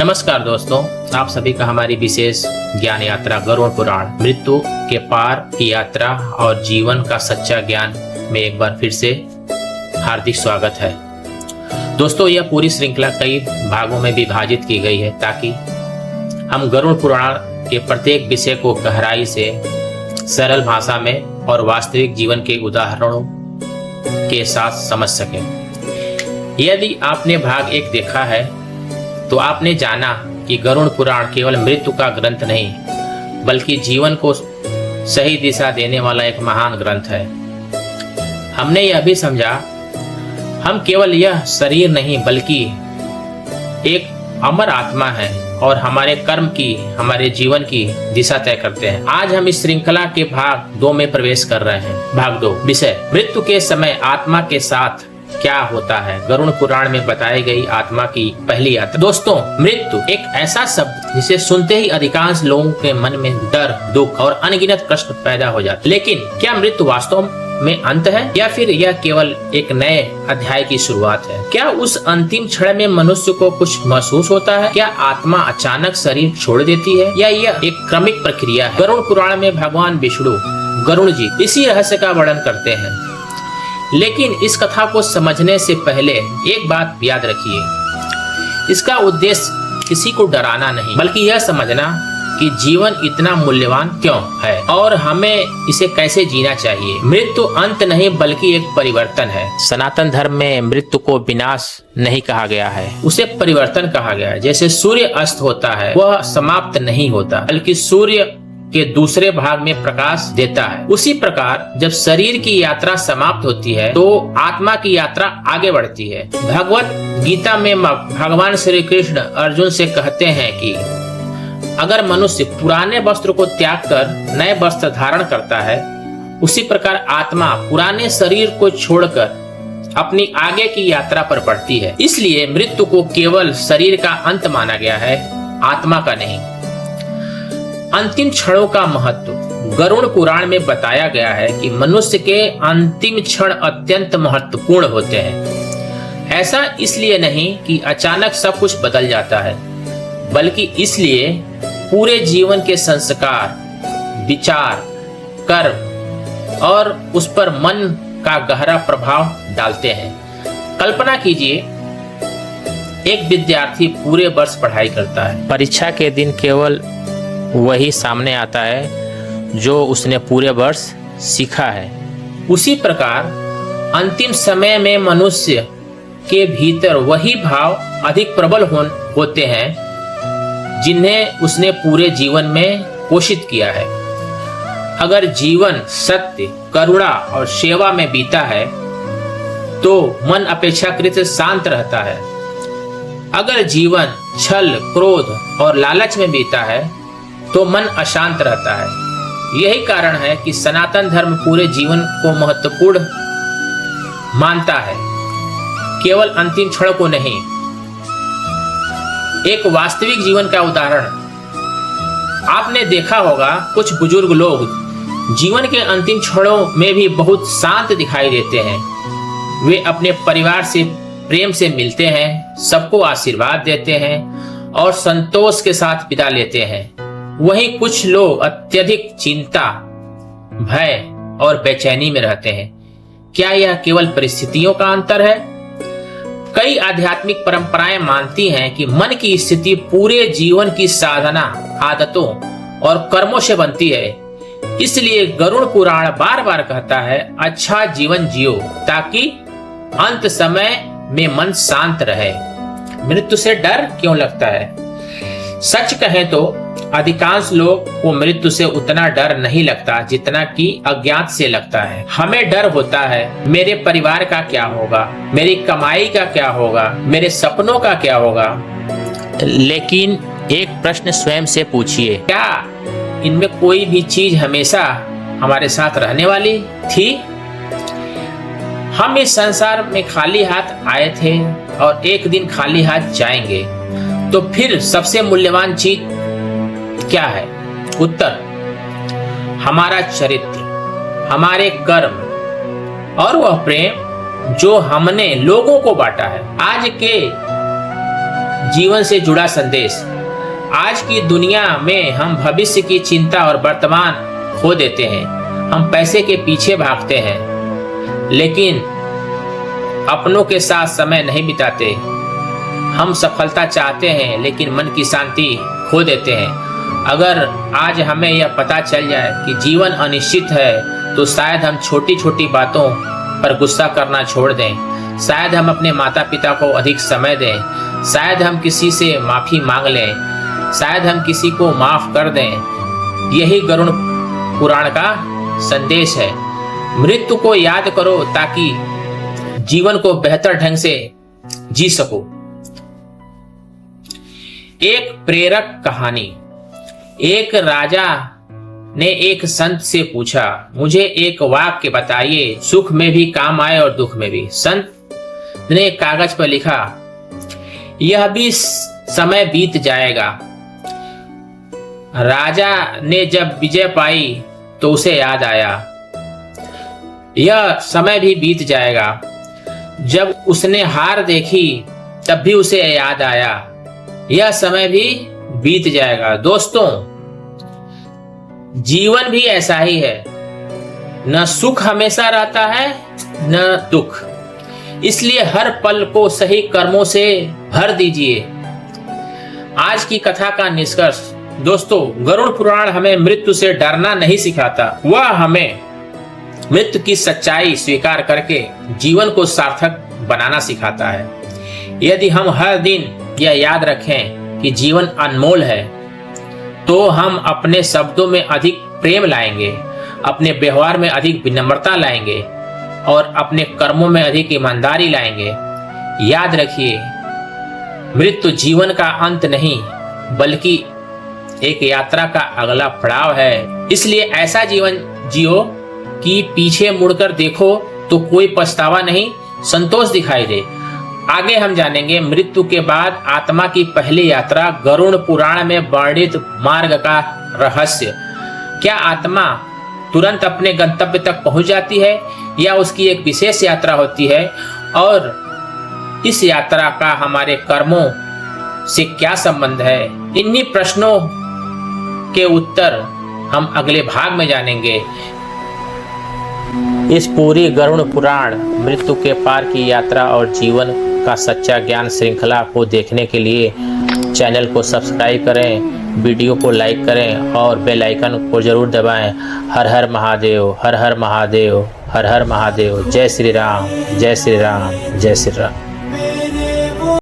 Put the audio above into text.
नमस्कार दोस्तों, आप सभी का हमारी विशेष ज्ञान यात्रा गरुड़ पुराण मृत्यु के पार की यात्रा और जीवन का सच्चा ज्ञान में एक बार फिर से हार्दिक स्वागत है। दोस्तों, यह पूरी श्रृंखला कई भागों में विभाजित की गई है ताकि हम गरुड़ पुराण के प्रत्येक विषय को गहराई से सरल भाषा में और वास्तविक जीवन के उदाहरणों के साथ समझ सकें। यदि आपने भाग 1 देखा है तो आपने जाना कि गरुड़ पुराण केवल मृत्यु का ग्रंथ नहीं बल्कि जीवन को सही दिशा देने वाला एक महान ग्रंथ है। हमने यह भी समझा हम केवल यह शरीर नहीं बल्कि एक अमर आत्मा है और हमारे कर्म की हमारे जीवन की दिशा तय करते हैं। आज हम इस श्रृंखला के भाग 2 में प्रवेश कर रहे हैं। भाग 2 विषय मृत्यु के समय आत्मा के साथ क्या होता है। गरुड़ पुराण में बताई गई आत्मा की पहली यात्रा। दोस्तों, मृत्यु एक ऐसा शब्द जिसे सुनते ही अधिकांश लोगों के मन में डर, दुख और अनगिनत कष्ट पैदा हो जाते। लेकिन क्या मृत्यु वास्तव में अंत है या फिर यह केवल एक नए अध्याय की शुरुआत है? क्या उस अंतिम क्षण में मनुष्य को कुछ महसूस होता है? क्या आत्मा अचानक शरीर छोड़ देती है या यह एक क्रमिक प्रक्रिया है? गरुड़ पुराण में भगवान विष्णु गरुड़ जी इसी रहस्य का वर्णन करते हैं। लेकिन इस कथा को समझने से पहले एक बात याद रखिए, इसका उद्देश्य किसी को डराना नहीं बल्कि यह समझना कि जीवन इतना मूल्यवान क्यों है और हमें इसे कैसे जीना चाहिए। मृत्यु अंत नहीं बल्कि एक परिवर्तन है। सनातन धर्म में मृत्यु को विनाश नहीं कहा गया है, उसे परिवर्तन कहा गया है। जैसे सूर्य अस्त होता है वह समाप्त नहीं होता बल्कि सूर्य के दूसरे भाग में प्रकाश देता है। उसी प्रकार जब शरीर की यात्रा समाप्त होती है तो आत्मा की यात्रा आगे बढ़ती है। भगवत गीता में भगवान श्री कृष्ण अर्जुन से कहते हैं कि अगर मनुष्य पुराने वस्त्र को त्याग कर नए वस्त्र धारण करता है, उसी प्रकार आत्मा पुराने शरीर को छोड़कर अपनी आगे की यात्रा पर बढ़ती है। इसलिए मृत्यु को केवल शरीर का अंत माना गया है, आत्मा का नहीं। अंतिम क्षणों का महत्व गरुड़ पुराण में बताया गया है कि मनुष्य के अंतिम क्षण अत्यंत महत्वपूर्ण होते हैं। ऐसा इसलिए नहीं कि अचानक सब कुछ बदल जाता है बल्कि इसलिए पूरे जीवन के संस्कार, विचार, कर्म और उस पर मन का गहरा प्रभाव डालते हैं। कल्पना कीजिए, एक विद्यार्थी पूरे वर्ष पढ़ाई करता है। परीक्षा के दिन केवल वही सामने आता है जो उसने पूरे वर्ष सीखा है। उसी प्रकार अंतिम समय में मनुष्य के भीतर वही भाव अधिक प्रबल होते हैं जिन्हें उसने पूरे जीवन में पोषित किया है। अगर जीवन सत्य, करुणा और सेवा में बीता है तो मन अपेक्षाकृत शांत रहता है। अगर जीवन छल, क्रोध और लालच में बीता है तो मन अशांत रहता है। यही कारण है कि सनातन धर्म पूरे जीवन को महत्वपूर्ण मानता है, केवल अंतिम क्षण को नहीं। एक वास्तविक जीवन का उदाहरण आपने देखा होगा, कुछ बुजुर्ग लोग जीवन के अंतिम क्षणों में भी बहुत शांत दिखाई देते हैं। वे अपने परिवार से प्रेम से मिलते हैं, सबको आशीर्वाद देते हैं और संतोष के साथ बिता लेते हैं। वहीं कुछ लोग अत्यधिक चिंता, भय और बेचैनी में रहते हैं। क्या यह केवल परिस्थितियों का अंतर है? कई आध्यात्मिक परंपराएं मानती हैं कि मन की स्थिति पूरे जीवन की साधना, आदतों और कर्मों से बनती है। इसलिए गरुड़ पुराण बार बार कहता है, अच्छा जीवन जियो ताकि अंत समय में मन शांत रहे। मृत्यु से डर क्यों लगता है? सच कहें तो अधिकांश लोग को मृत्यु से उतना डर नहीं लगता जितना कि अज्ञात से लगता है। हमें डर होता है, मेरे परिवार का क्या होगा, मेरी कमाई का क्या होगा, मेरे सपनों का क्या होगा। लेकिन एक प्रश्न स्वयं से पूछिए, क्या इनमें कोई भी चीज हमेशा हमारे साथ रहने वाली थी? हम इस संसार में खाली हाथ आए थे और एक दिन खाली हाथ जाएंगे, तो फिर सबसे मूल्यवान चीज क्या है? उत्तर हमारा चरित्र, हमारे कर्म और वह प्रेम जो हमने लोगों को बांटा है। आज के जीवन से जुड़ा संदेश। आज की दुनिया में हम भविष्य की चिंता और वर्तमान खो देते हैं। हम पैसे के पीछे भागते हैं, लेकिन अपनों के साथ समय नहीं बिताते। हम सफलता चाहते हैं, लेकिन मन की शांति खो देते हैं। अगर आज हमें यह पता चल जाए कि जीवन अनिश्चित है, तो शायद हम छोटी छोटी बातों पर गुस्सा करना छोड़ दें। शायद हम अपने माता पिता को अधिक समय दें। शायद हम किसी से माफी मांग लें। शायद हम किसी को माफ कर दें। यही गरुड़ पुराण का संदेश है। मृत्यु को याद करो ताकि जीवन को बेहतर ढंग से जी सको। एक प्रेरक कहानी। एक राजा ने एक संत से पूछा, मुझे एक वाक्य बताइए, सुख में भी काम आए और दुख में भी। संत ने कागज पर लिखा, यह भी समय बीत जाएगा। राजा ने जब विजय पाई तो उसे याद आया, यह समय भी बीत जाएगा। जब उसने हार देखी तब भी उसे याद आया, यह समय भी बीत जाएगा। दोस्तों, जीवन भी ऐसा ही है, न सुख हमेशा रहता है न दुख। इसलिए हर पल को सही कर्मों से भर दीजिए। आज की कथा का निष्कर्ष। दोस्तों, गरुड़ पुराण हमें मृत्यु से डरना नहीं सिखाता, वह हमें मृत्यु की सच्चाई स्वीकार करके जीवन को सार्थक बनाना सिखाता है। यदि हम हर दिन यह याद रखें कि जीवन अनमोल है, तो हम अपने शब्दों में अधिक प्रेम लाएंगे, अपने व्यवहार में अधिक विनम्रता लाएंगे और अपने कर्मों में अधिक ईमानदारी लाएंगे। याद रखिए, मृत्यु जीवन का अंत नहीं, बल्कि एक यात्रा का अगला पड़ाव है। इसलिए ऐसा जीवन जियो कि पीछे मुड़कर देखो तो कोई पछतावा नहीं, संतोष दिखाई दे। आगे हम जानेंगे मृत्यु के बाद आत्मा की पहली यात्रा, गरुड़ पुराण में वर्णित मार्ग का रहस्य। क्या आत्मा तुरंत अपने गंतव्य तक पहुंच जाती है या उसकी एक विशेष यात्रा होती है, और इस यात्रा का हमारे कर्मों से क्या संबंध है? इन्हीं प्रश्नों के उत्तर हम अगले भाग में जानेंगे। इस पूरी गरुड़ पुराण मृत्यु के पार की यात्रा और जीवन का सच्चा ज्ञान श्रृंखला को देखने के लिए चैनल को सब्सक्राइब करें, वीडियो को लाइक करें और बेल आइकन को जरूर दबाएं। हर हर महादेव, हर हर महादेव, हर हर महादेव। जय श्री राम, जय श्री राम, जय श्री राम।